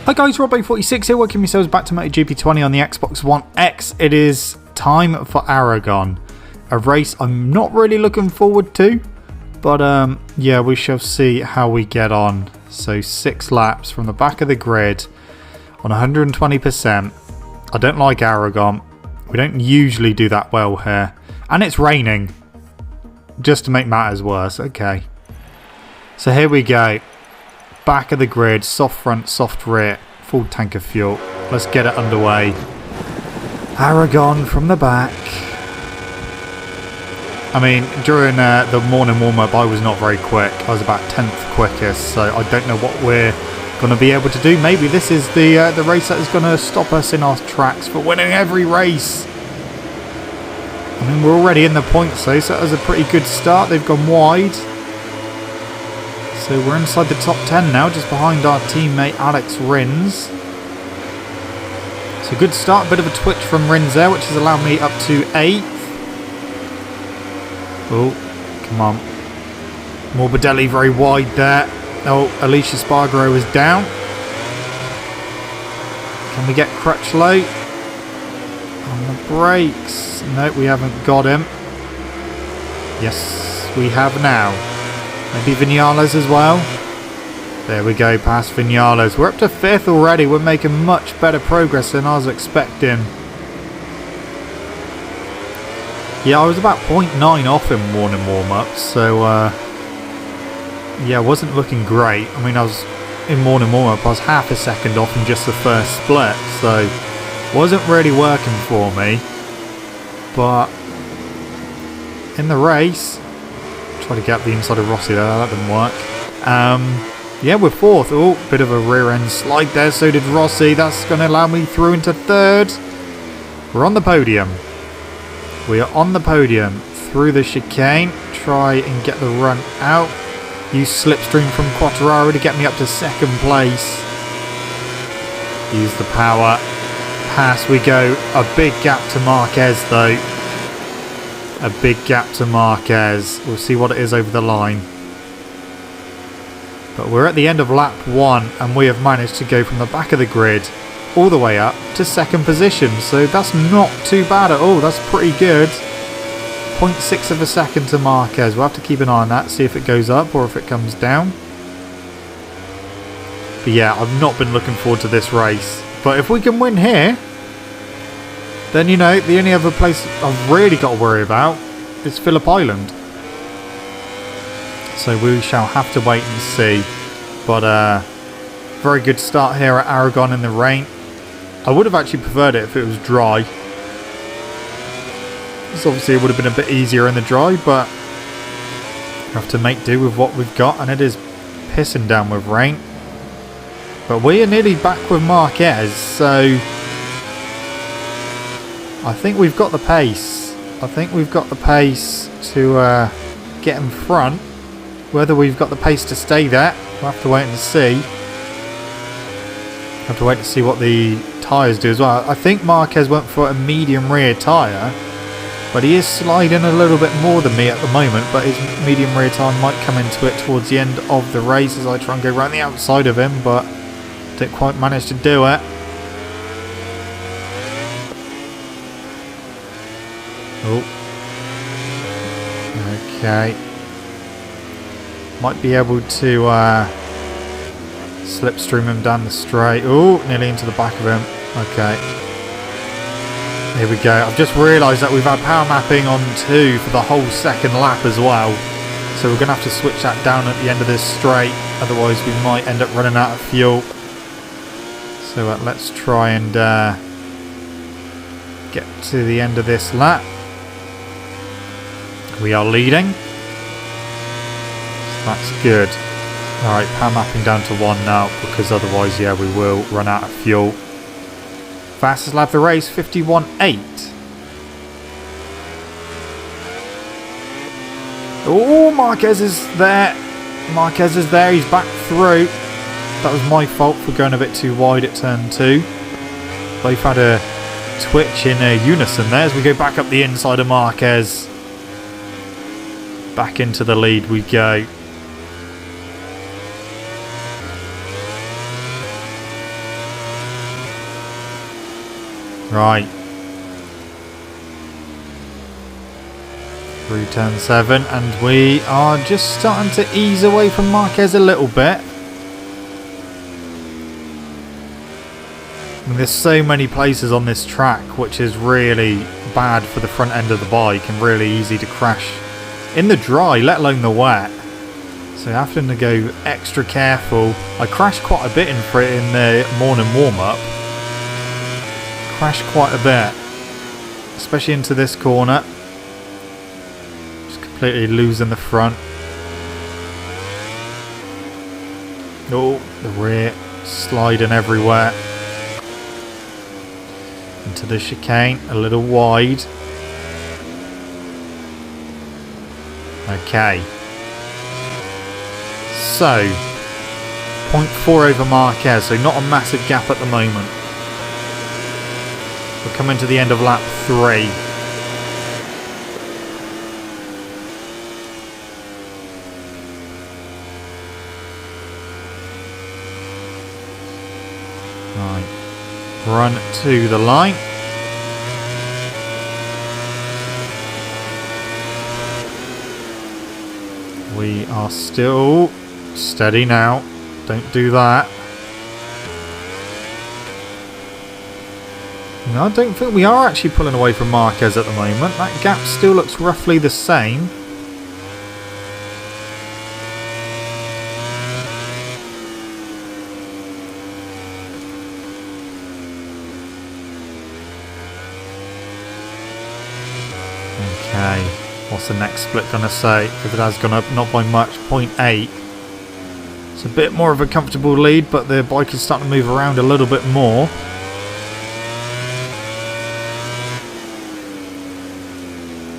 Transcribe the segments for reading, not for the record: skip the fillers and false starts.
Hi guys, Rob46 here, welcome yourselves back to MotoGP 20 on the Xbox One X. It is time for Aragon, a race I'm not really looking forward to, but yeah, we shall see how we get on. So 6 laps from the back of the grid on 120%. I don't like Aragon, we don't usually do that well here, and it's raining, just to make matters worse. Okay, so here we go. Back of the grid, soft front, soft rear, full tank of fuel. Let's get it underway. Aragon from the back. I mean, during the morning warm-up, I was not very quick. I was about 10th quickest, so I don't know what we're going to be able to do. Maybe this is the race that is going to stop us in our tracks for winning every race. I mean, we're already in the points, though, so that was a pretty good start. They've gone wide. So we're inside the top 10 now, just behind our teammate Alex Rins. So good start, a bit of a twitch from Rins there, which has allowed me up to 8th. Oh, come on. Morbidelli very wide there. Oh, Alicia Spargaro is down. Can we get Crutchlow on the brakes? No, we haven't got him. Yes, we have now. Maybe Vinales as well. There we go, past Vinales. We're up to 5th already. We're making much better progress than I was expecting. Yeah, I was about 0.9 off in morning warm-ups, so yeah, wasn't looking great. I mean, I was in morning warm-up, I was half a second off in just the first split, so wasn't really working for me. But in the race, try to get the inside of Rossi there, that didn't work. Yeah, we're 4th. Oh, bit of a rear end slide there, so did Rossi. That's going to allow me through into 3rd. We're on the podium. We are on the podium through the chicane. Try and get the run out. Use slipstream from Quartararo to get me up to 2nd place. Use the power. Pass we go. A big gap to Marquez though. A big gap to Marquez. We'll see what it is over the line. But we're at the end of lap 1 and we have managed to go from the back of the grid all the way up to 2nd position. So that's not too bad at all. That's pretty good. 0.6 of a second to Marquez. We'll have to keep an eye on that, see if it goes up or if it comes down. But yeah, I've not been looking forward to this race. But if we can win here, then, you know, the only other place I've really got to worry about is Phillip Island. So we shall have to wait and see. But very good start here at Aragon in the rain. I would have actually preferred it if it was dry. So obviously it would have been a bit easier in the dry, but we have to make do with what we've got. And it is pissing down with rain. But we are nearly back with Marquez, so I think we've got the pace. I think we've got the pace to get in front. Whether we've got the pace to stay there, we'll have to wait and see. Have to wait to see what the tyres do as well. I think Marquez went for a medium rear tyre, but he is sliding a little bit more than me at the moment, but his medium rear tyre might come into it towards the end of the race as I try and go around the outside of him, but didn't quite manage to do it. Oh. Okay. Might be able to slipstream him down the straight. Oh, nearly into the back of him. Okay. Here we go. I've just realised that we've had power mapping on 2 for the whole 2nd lap as well. So we're going to have to switch that down at the end of this straight. Otherwise we might end up running out of fuel. So let's try and get to the end of this lap. We are leading. So that's good. Alright, power mapping down to 1 now, because otherwise, yeah, we will run out of fuel. Fastest lap of the race, 51.8. Oh, Marquez is there. Marquez is there. He's back through. That was my fault for going a bit too wide at turn 2. Both had a twitch in unison there as we go back up the inside of Marquez. Back into the lead we go. Right. Through turn 7, and we are just starting to ease away from Marquez a little bit. I mean, there's so many places on this track which is really bad for the front end of the bike and really easy to crash in the dry, let alone the wet. So having to go extra careful. I crashed quite a bit in the morning warm-up. Crashed quite a bit, especially into this corner. Just completely losing the front. Oh, the rear sliding everywhere. Into the chicane, a little wide. Okay. So, 0.4 over Marquez, so not a massive gap at the moment. We're coming to the end of lap 3. Right. Run to the line. We are still steady now. Don't do that. No, I don't think we are actually pulling away from Marquez at the moment. That gap still looks roughly the same. Okay, what's the next split going to say? If it has gone up, not by much, 0.8. It's a bit more of a comfortable lead, but the bike is starting to move around a little bit more.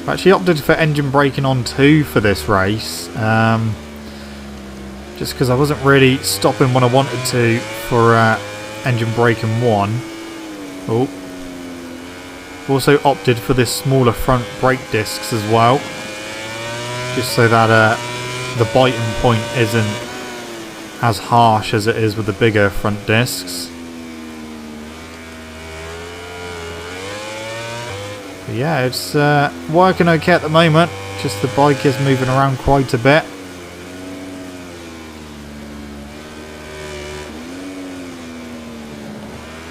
I've actually opted for engine braking on 2 for this race. Just because I wasn't really stopping when I wanted to for engine braking 1. Oh. Also opted for this smaller front brake discs as well, just so that the biting point isn't as harsh as it is with the bigger front discs. But yeah, it's working okay at the moment, just the bike is moving around quite a bit.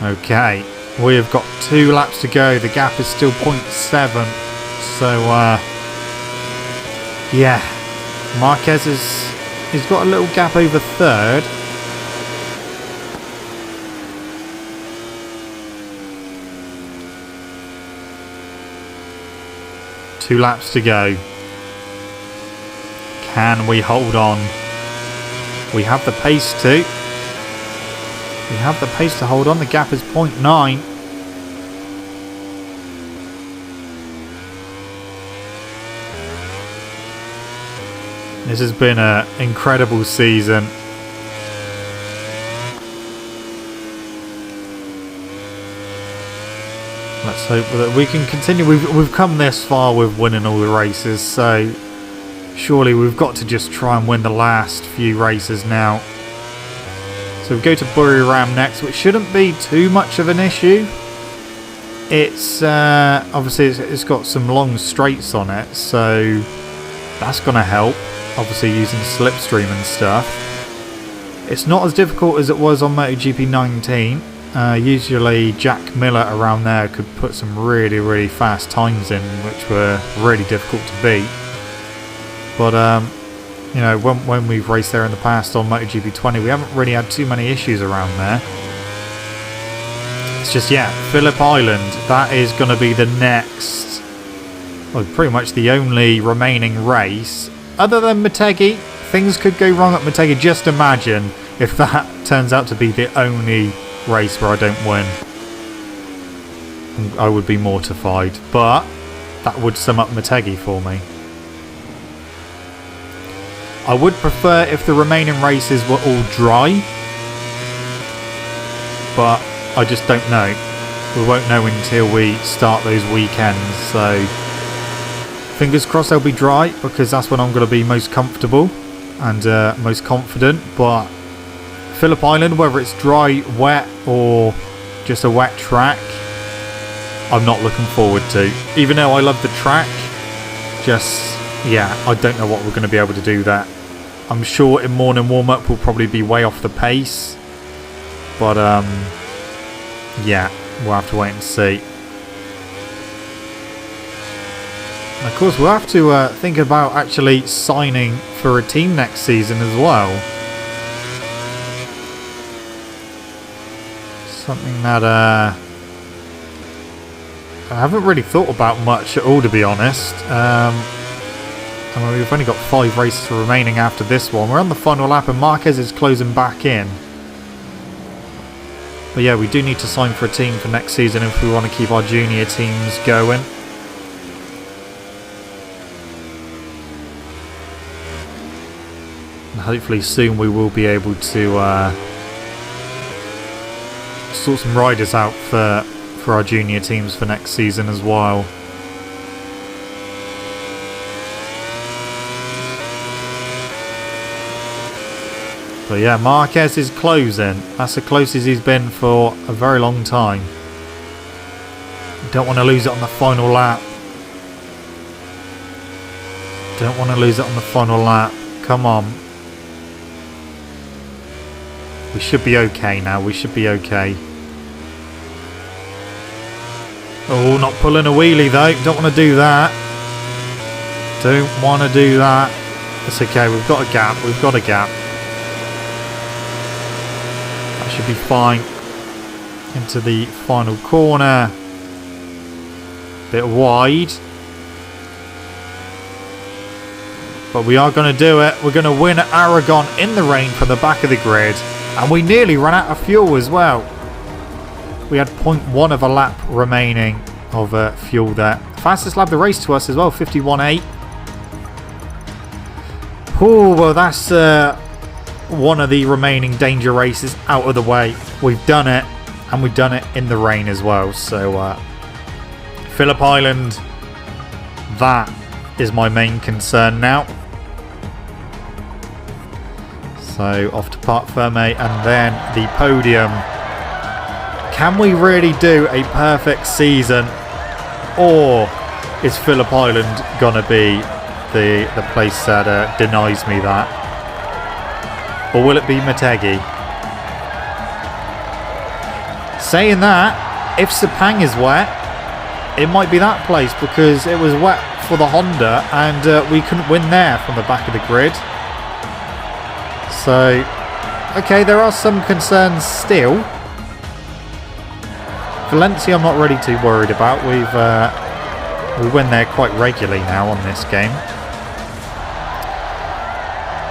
Okay. We have got 2 laps to go. The gap is still 0.7. So, yeah. Marquez he's got a little gap over 3rd. Two laps to go. Can we hold on? We have the pace to. We have the pace to hold on. The gap is 0.9. This has been an incredible season. Let's hope that we can continue. We've come this far with winning all the races, so surely we've got to just try and win the last few races now. So we go to Buriram next, which shouldn't be too much of an issue. It's obviously it's got some long straights on it, so that's going to help. Obviously using slipstream and stuff. It's not as difficult as it was on MotoGP 19. Usually Jack Miller around there could put some really fast times in, which were really difficult to beat. But you know, when we've raced there in the past on MotoGP 20, we haven't really had too many issues around there. It's just, yeah, Phillip Island, that is going to be the next, well, pretty much the only remaining race. Other than Motegi, things could go wrong at Motegi. Just imagine if that turns out to be the only race where I don't win. I would be mortified, but that would sum up Motegi for me. I would prefer if the remaining races were all dry, but I just don't know. We won't know until we start those weekends, so fingers crossed they'll be dry, because that's when I'm going to be most comfortable and most confident. But Phillip Island, whether it's dry, wet or just a wet track, I'm not looking forward to. Even though I love the track, yeah, I don't know what we're going to be able to do there. I'm sure in morning warm-up we'll probably be way off the pace. But, yeah, we'll have to wait and see. And of course, we'll have to think about actually signing for a team next season as well. Something that I haven't really thought about much at all, to be honest. I mean, we've only got 5 races remaining after this one. We're on the final lap and Marquez is closing back in. But yeah, we do need to sign for a team for next season if we want to keep our junior teams going. And hopefully soon we will be able to sort some riders out for our junior teams for next season as well. But yeah, Marquez is closing. That's the closest he's been for a very long time. Don't want to lose it on the final lap. Don't want to lose it on the final lap. Come on. We should be okay now. We should be okay. Oh, not pulling a wheelie though. Don't want to do that. Don't want to do that. It's okay. We've got a gap. We've got a gap. That should be fine. Into the final corner. Bit wide. But we are going to do it. We're going to win at Aragon in the rain from the back of the grid. And we nearly ran out of fuel as well. We had 0.1 of a lap remaining of fuel there. Fastest lap of the race to us as well, 51.8. Oh, well, that's one of the remaining danger races out of the way. We've done it, and we've done it in the rain as well. So, Phillip Island, that is my main concern now. So, off to Parc Fermé and then the podium. Can we really do a perfect season? Or is Phillip Island going to be the place that denies me that? Or will it be Motegi? Saying that, if Sepang is wet, it might be that place because it was wet for the Honda and we couldn't win there from the back of the grid. So, okay, there are some concerns still. Valencia I'm not really too worried about. We win there quite regularly now on this game.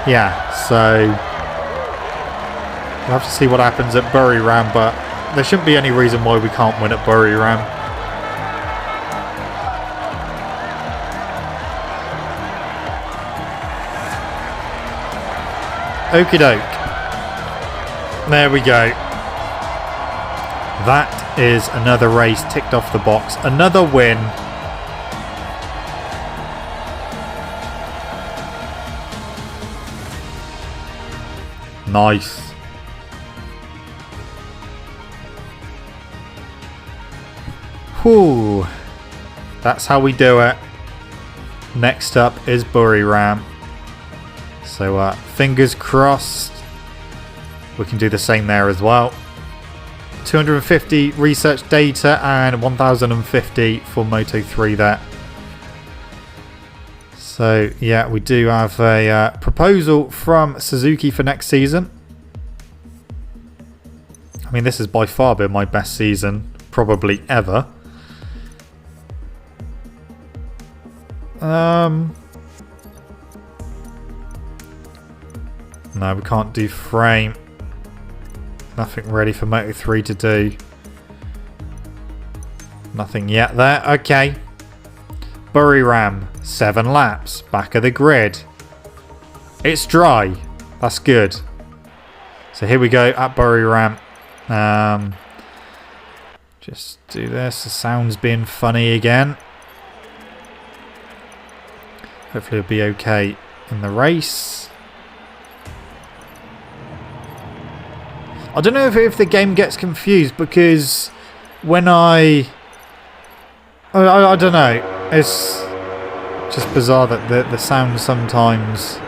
Yeah, so we'll have to see what happens at Buriram, but there shouldn't be any reason why we can't win at Buriram. Okie doke. There we go. That is another race ticked off the box. Another win. Nice. Whew. That's how we do it. Next up is Buriram. So fingers crossed we can do the same there as well. 250 research data and 1050 for Moto3 there. So yeah, we do have a proposal from Suzuki for next season. I mean, this has by far been my best season probably ever. No, we can't do frame. Nothing ready for Moto3 to do. Nothing yet there. Okay. Buriram, 7 laps. Back of the grid. It's dry. That's good. So here we go at Buriram. Just do this. The sound's being funny again. Hopefully it'll be okay in the race. I don't know if the game gets confused because when I I don't know. It's just bizarre that the sound sometimes...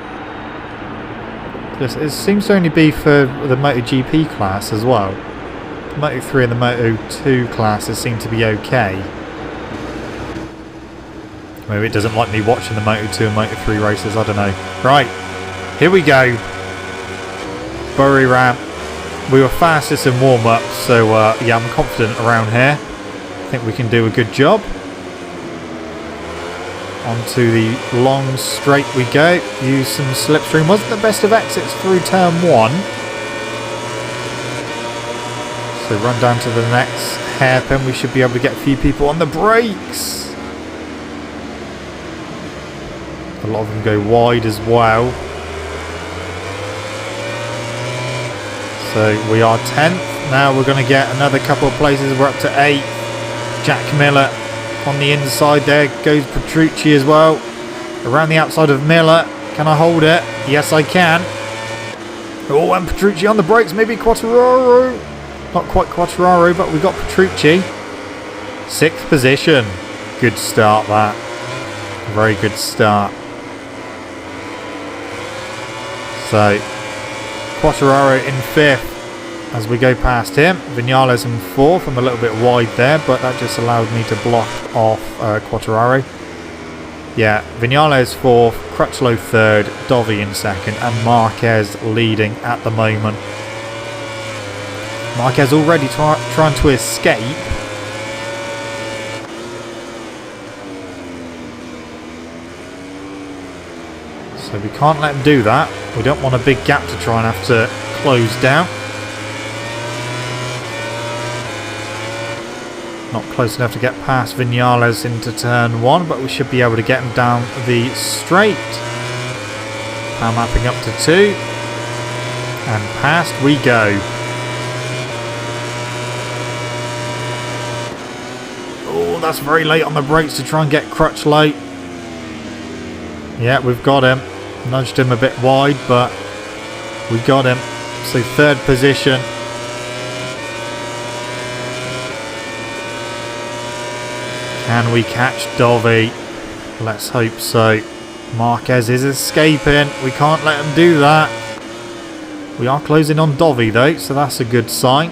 It seems to only be for the MotoGP class as well. The Moto3 and the Moto2 classes seem to be okay. Maybe it doesn't like me watching the Moto2 and Moto3 races, I don't know. Right, here we go. Bury ramp. We were fastest in warm-up, so yeah, I'm confident around here. I think we can do a good job. Onto the long straight we go. Use some slipstream. Wasn't the best of exits through turn 1. So run down to the next hairpin. We should be able to get a few people on the brakes. A lot of them go wide as well. So we are 10th. Now we're going to get another couple of places. We're up to 8th. Jack Miller on the inside there. Goes Petrucci as well. Around the outside of Miller. Can I hold it? Yes, I can. Oh, and Petrucci on the brakes. Maybe Quartararo. Not quite Quartararo, but we got Petrucci. 6th position. Good start, that. Very good start. So, Quartararo in 5th as we go past him. Vinales in 4th. I'm a little bit wide there, but that just allowed me to block off Quartararo. Yeah, Vinales 4th, Crutchlow 3rd, Dovi in 2nd, and Marquez leading at the moment. Marquez already trying to escape. So we can't let him do that. We don't want a big gap to try and have to close down. Not close enough to get past Vinales into turn 1, but we should be able to get him down the straight. Power mapping up to 2. And past we go. Oh, that's very late on the brakes to try and get Crutchlow. Yeah, we've got him. Nudged him a bit wide, but we got him. So 3rd position. Can we catch Dovi? Let's hope so. Marquez is escaping. We can't let him do that. We are closing on Dovi though, so that's a good sign.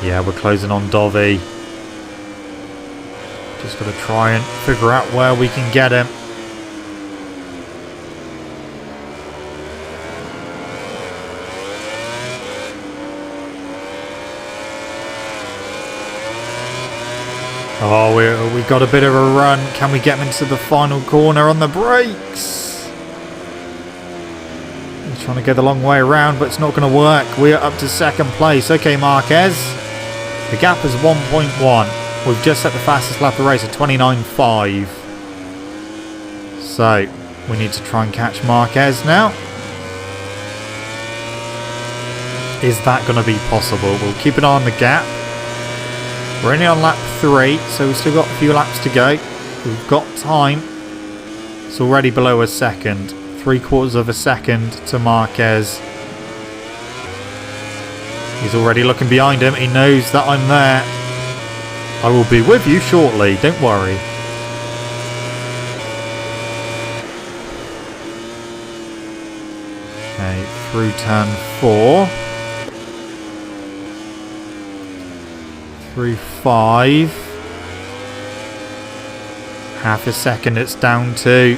Yeah, we're closing on Dovi. Just got to try and figure out where we can get him. Oh, we got a bit of a run. Can we get him into the final corner on the brakes? He's trying to go the long way around, but it's not going to work. We are up to 2nd place. Okay, Marquez. The gap is 1.1. We've just set the fastest lap of the race at 29.5. So, we need to try and catch Marquez now. Is that going to be possible? We'll keep an eye on the gap. We're only on lap 3, so we've still got a few laps to go. We've got time. It's already below a second. 3/4 of a second to Marquez. He's already looking behind him. He knows that I'm there. I will be with you shortly, don't worry. Okay, through turn 4. Through 5. Half a second it's down to.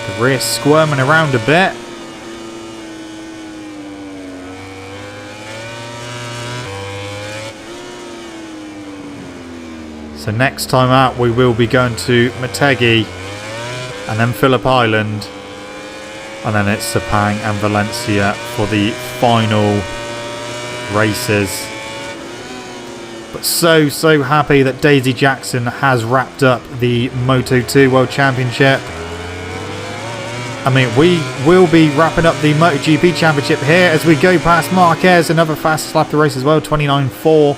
The rear squirming around a bit. So next time out we will be going to Motegi and then Phillip Island, and then it's Sepang and Valencia for the final races. But so happy that Daisy Jackson has wrapped up the Moto2 World Championship. I mean, we will be wrapping up the MotoGP Championship here as we go past Marquez, another fastest lap of the race as well, 29.4.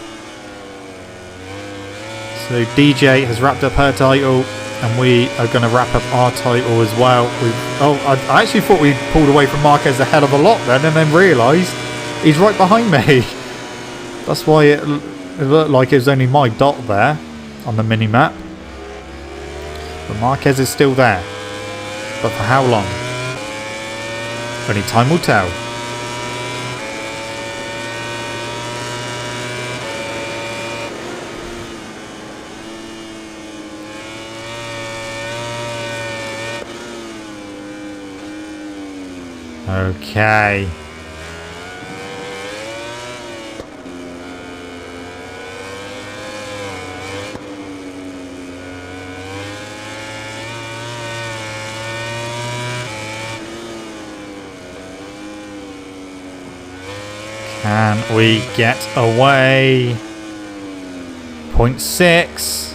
So DJ has wrapped up her title, and we are going to wrap up our title as well. I actually thought we pulled away from Marquez a hell of a lot then, and then realised he's right behind me. That's why it looked like it was only my dot there on the mini-map. But Marquez is still there. But for how long? Only time will tell. Okay. Can we get away? 0.6.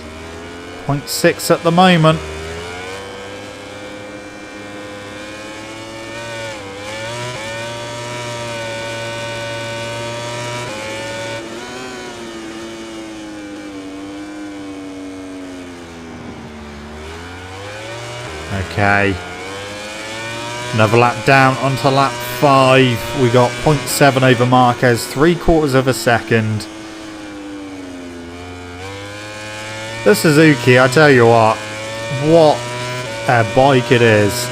0.6 at the moment. Okay. Another lap down onto lap 5. We got 0.7 over Marquez, 3/4 of a second. The Suzuki, I tell you what a bike it is.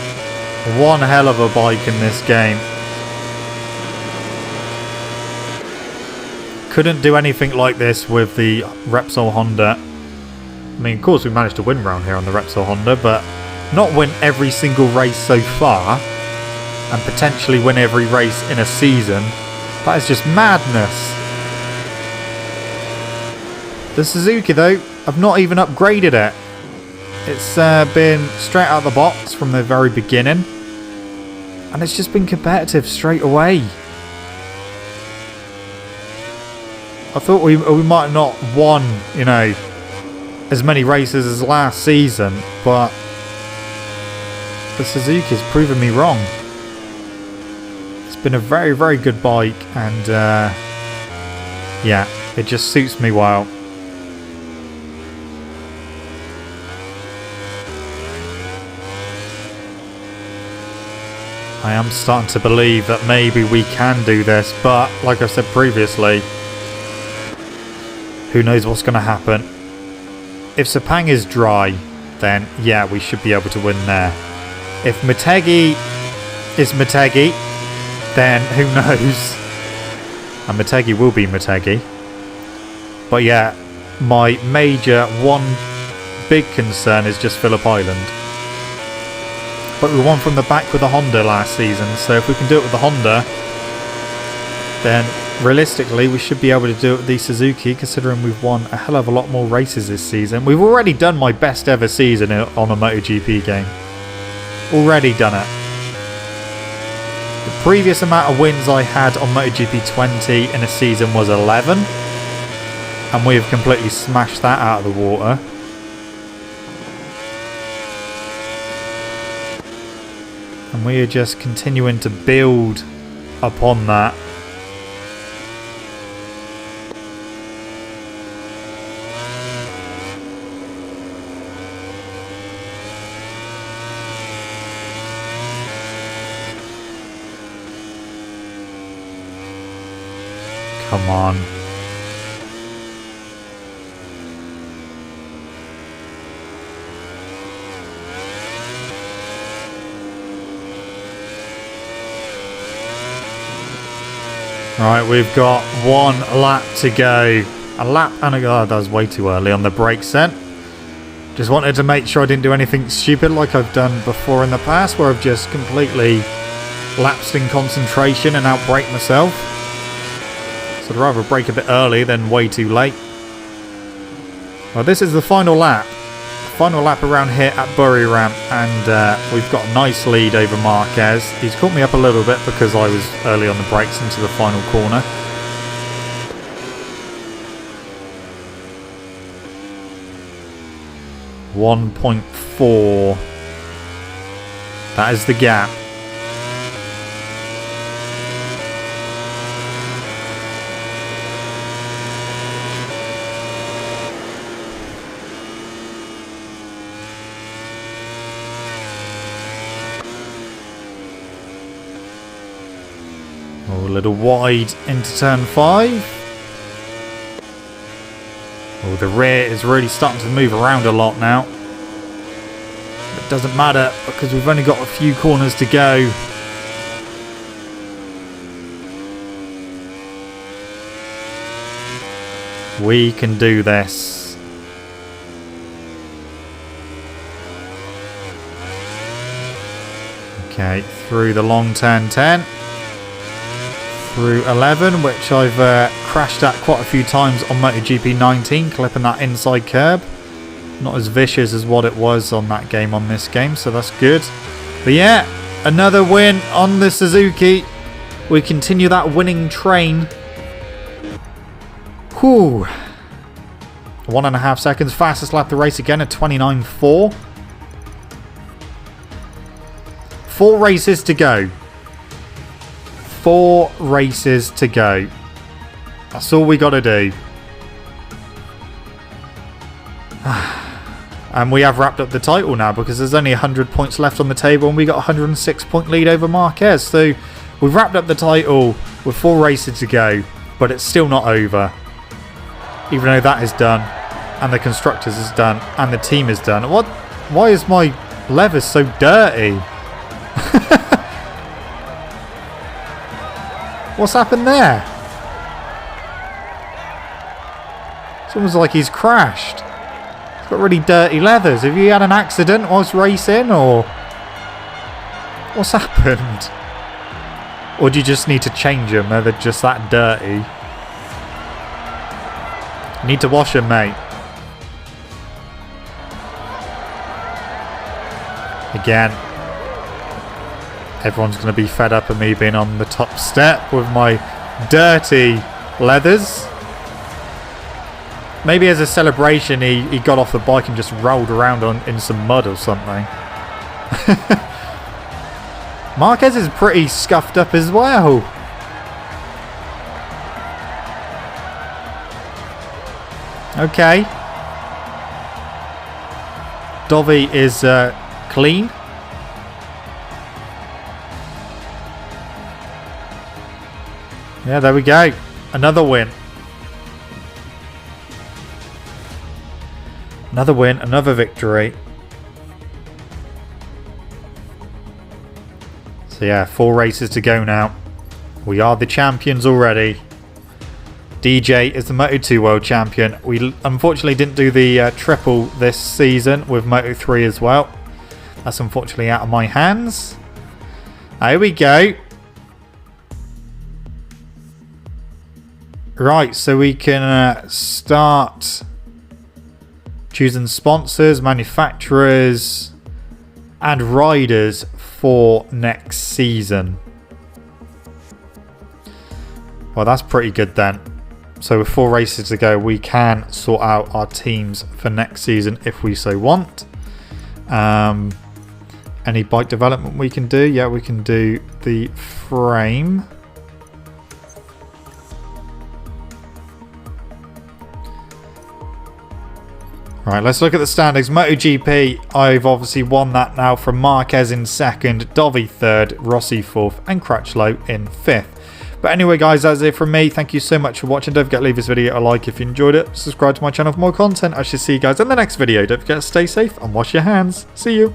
One hell of a bike in this game. Couldn't do anything like this with the Repsol Honda. I mean, of course we managed to win round here on the Repsol Honda, but not win every single race so far, and potentially win every race in a season. That is just madness. The Suzuki though, I've not even upgraded it. It's been straight out of the box from the very beginning, and it's just been competitive straight away. I thought we might not have won, you know, as many races as last season, but the Suzuki's proven me wrong. It's been a very, very good bike, and yeah, it just suits me well. I am starting to believe that maybe we can do this, but like I said previously, who knows what's going to happen. If Sepang is dry, then yeah, we should be able to win there. If Motegi is Motegi, then who knows? And Motegi will be Motegi. But yeah, my major one big concern is just Phillip Island. But we won from the back with the Honda last season, so if we can do it with the Honda, then realistically we should be able to do it with the Suzuki, considering we've won a hell of a lot more races this season. We've already done my best ever season on a MotoGP game. Already done it. The previous amount of wins I had on MotoGP 20 in a season was 11, and we have completely smashed that out of the water. And we are just continuing to build upon that. Come on. Right, we've got one lap to go. A lap and a... Oh, that was way too early on the brake set. Just wanted to make sure I didn't do anything stupid like I've done before in the past, where I've just completely lapsed in concentration and out-braked myself. So I'd rather brake a bit early than way too late. Well, this is the final lap. Final lap around here at Buriram, and we've got a nice lead over Marquez. He's caught me up a little bit because I was early on the brakes into the final corner. .4. That is the gap. Oh, a little wide into turn 5. Oh, the rear is really starting to move around a lot now. It doesn't matter because we've only got a few corners to go. We can do this. Okay, through the long turn 10. Through 11, which I've crashed at quite a few times on MotoGP 19, clipping that inside curb. Not as vicious as what it was on that game on this game, so that's good. But yeah, another win on the Suzuki. We continue that winning train. Whew. 1.5 seconds. Fastest lap of the race again at 29.4. 4 races to go. 4 races to go. That's all we got to do. And we have wrapped up the title now because there's only 100 points left on the table and we got a 106 point lead over Marquez. So we've wrapped up the title with 4 races to go, but it's still not over. Even though that is done and the constructors is done and the team is done. What? Why is my lever so dirty? What's happened there? It's almost like he's crashed. He's got really dirty leathers. Have you had an accident whilst racing, or what's happened? Or do you just need to change them? They're just that dirty. You need to wash them, mate. Again. Everyone's going to be fed up of me being on the top step with my dirty leathers. Maybe as a celebration he got off the bike and just rolled around in some mud or something. Marquez is pretty scuffed up as well. Okay. Dovi is clean. Yeah, there we go. Another win. Another win, another victory. So yeah, 4 races to go now. We are the champions already. DJ is the Moto2 World Champion. We unfortunately didn't do the triple this season with Moto3 as well. That's unfortunately out of my hands. Here we go. Right, so we can start choosing sponsors, manufacturers, and riders for next season. Well, that's pretty good then. So with 4 races to go, we can sort out our teams for next season if we so want. Any bike development we can do? Yeah, we can do the frame. Right, let's look at the standings. MotoGP, I've obviously won that now from Marquez in 2nd, Dovi 3rd, Rossi 4th, and Crutchlow in 5th. But anyway, guys, that's it from me. Thank you so much for watching. Don't forget to leave this video a like if you enjoyed it. Subscribe to my channel for more content. I shall see you guys in the next video. Don't forget to stay safe and wash your hands. See you.